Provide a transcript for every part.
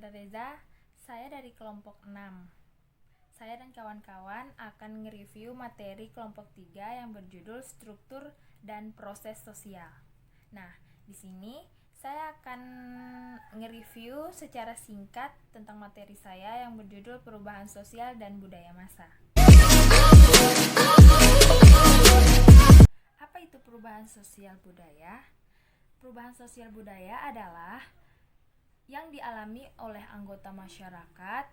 Saudara Reza, saya dari kelompok 6. Saya dan kawan-kawan akan nge-review materi kelompok 3 yang berjudul struktur dan proses sosial. Nah, di sini saya akan nge-review secara singkat tentang materi saya yang berjudul perubahan sosial dan budaya massa. Apa itu perubahan sosial budaya? Perubahan sosial budaya adalah yang dialami oleh anggota masyarakat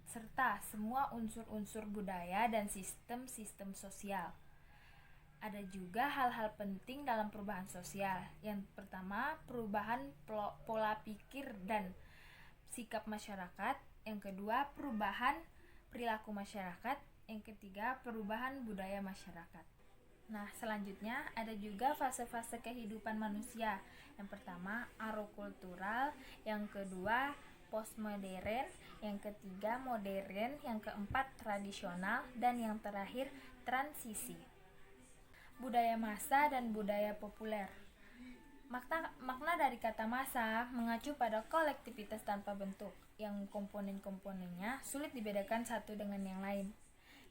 serta semua unsur-unsur budaya dan sistem-sistem sosial. Ada juga hal-hal penting dalam perubahan sosial. Yang pertama, perubahan pola pikir dan sikap masyarakat. Yang kedua, perubahan perilaku masyarakat. Yang ketiga, perubahan budaya masyarakat. Nah, selanjutnya ada juga fase-fase kehidupan manusia. Yang pertama, arokultural, yang kedua, postmodern, yang ketiga, modern, yang keempat, tradisional, dan yang terakhir, transisi. Budaya massa dan budaya populer. Makna dari kata massa mengacu pada kolektivitas tanpa bentuk, yang komponen-komponennya sulit dibedakan satu dengan yang lain.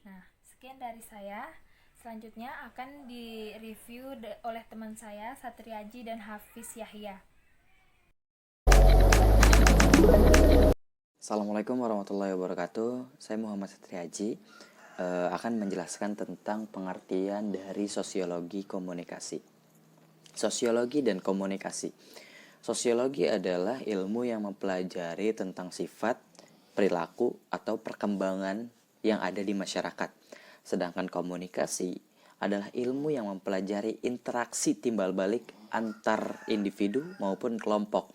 Nah, sekian dari saya. Selanjutnya akan direview oleh teman saya, Satriaji dan Hafiz Yahya. Assalamualaikum warahmatullahi wabarakatuh. Saya Muhammad Satriaji akan menjelaskan tentang pengertian dari sosiologi komunikasi. Sosiologi dan komunikasi. Sosiologi adalah ilmu yang mempelajari tentang sifat, perilaku, atau perkembangan yang ada di masyarakat. Sedangkan komunikasi adalah ilmu yang mempelajari interaksi timbal balik antar individu maupun kelompok.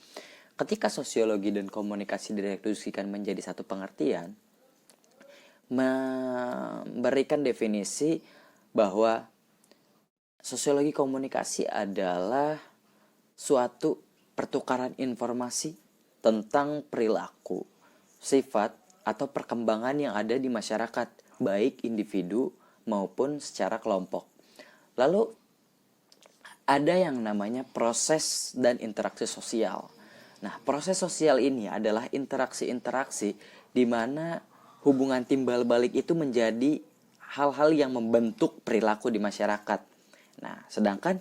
Ketika sosiologi dan komunikasi direduksikan menjadi satu pengertian, memberikan definisi bahwa sosiologi komunikasi adalah suatu pertukaran informasi tentang perilaku, sifat, atau perkembangan yang ada di masyarakat, baik individu maupun secara kelompok. Lalu ada yang namanya proses dan interaksi sosial. Nah, proses sosial ini adalah interaksi-interaksi di mana hubungan timbal balik itu menjadi hal-hal yang membentuk perilaku di masyarakat. Nah, sedangkan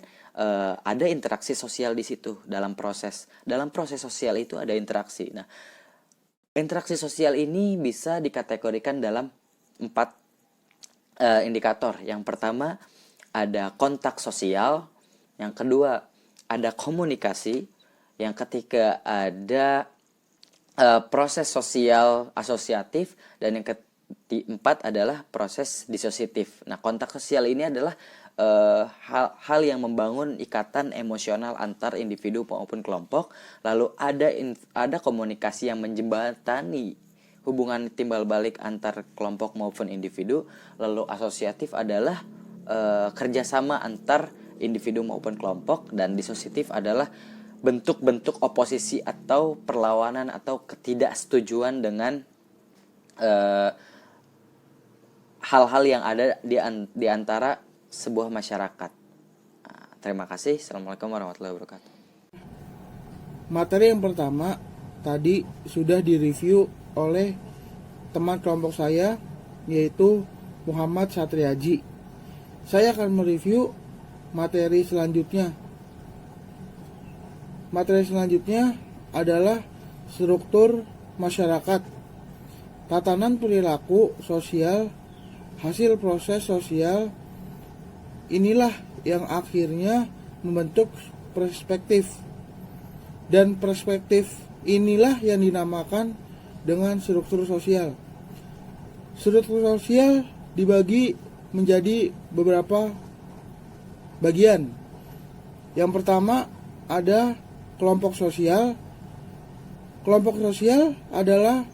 ada interaksi sosial di situ dalam proses. Dalam proses sosial itu ada interaksi. Nah, interaksi sosial ini bisa dikategorikan dalam 4 indikator. Yang pertama ada kontak sosial, yang kedua ada komunikasi, yang ketiga ada proses sosial asosiatif, dan yang keempat adalah proses disosiatif. Nah, kontak sosial ini adalah hal yang membangun ikatan emosional antar individu maupun kelompok. Lalu ada komunikasi yang menjembatani hubungan timbal balik antar kelompok maupun individu. Lalu asosiatif adalah kerjasama antar individu maupun kelompok. Dan disosiatif adalah bentuk-bentuk oposisi atau perlawanan atau ketidaksetujuan dengan hal-hal yang ada di antara sebuah masyarakat. Nah, terima kasih. Assalamualaikum warahmatullahi wabarakatuh. Materi yang pertama tadi sudah direview oleh teman kelompok saya, yaitu Muhammad Satriaji. Saya akan mereview materi selanjutnya. Materi selanjutnya adalah struktur masyarakat, tatanan perilaku sosial, hasil proses sosial. Inilah yang akhirnya membentuk perspektif. Dan perspektif inilah yang dinamakan dengan struktur sosial. Struktur sosial dibagi menjadi beberapa bagian. Yang pertama ada kelompok sosial. Kelompok sosial adalah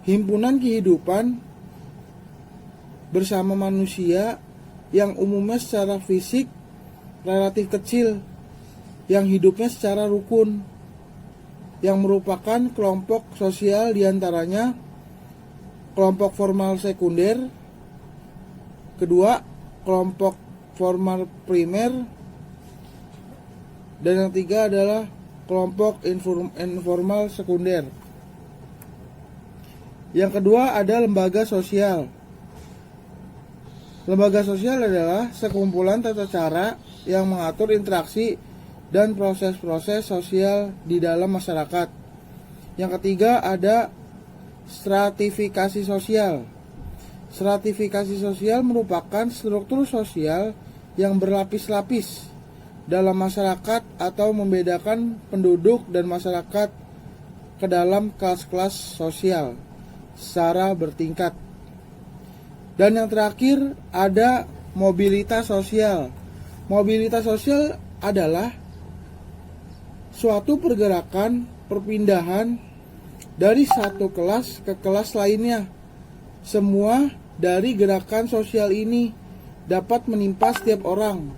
himpunan kehidupan bersama manusia yang umumnya secara fisik relatif kecil, yang hidupnya secara rukun, yang merupakan kelompok sosial diantaranya kelompok formal sekunder, kedua kelompok formal primer, dan yang ketiga adalah kelompok informal sekunder. Yang kedua ada lembaga sosial. Lembaga sosial adalah sekumpulan tata cara yang mengatur interaksi dan proses-proses sosial di dalam masyarakat. Yang ketiga ada stratifikasi sosial. Stratifikasi sosial merupakan struktur sosial yang berlapis-lapis dalam masyarakat atau membedakan penduduk dan masyarakat ke dalam kelas-kelas sosial secara bertingkat. Dan yang terakhir ada mobilitas sosial. Mobilitas sosial adalah suatu pergerakan perpindahan dari satu kelas ke kelas lainnya. Semua dari gerakan sosial ini dapat menimpa setiap orang.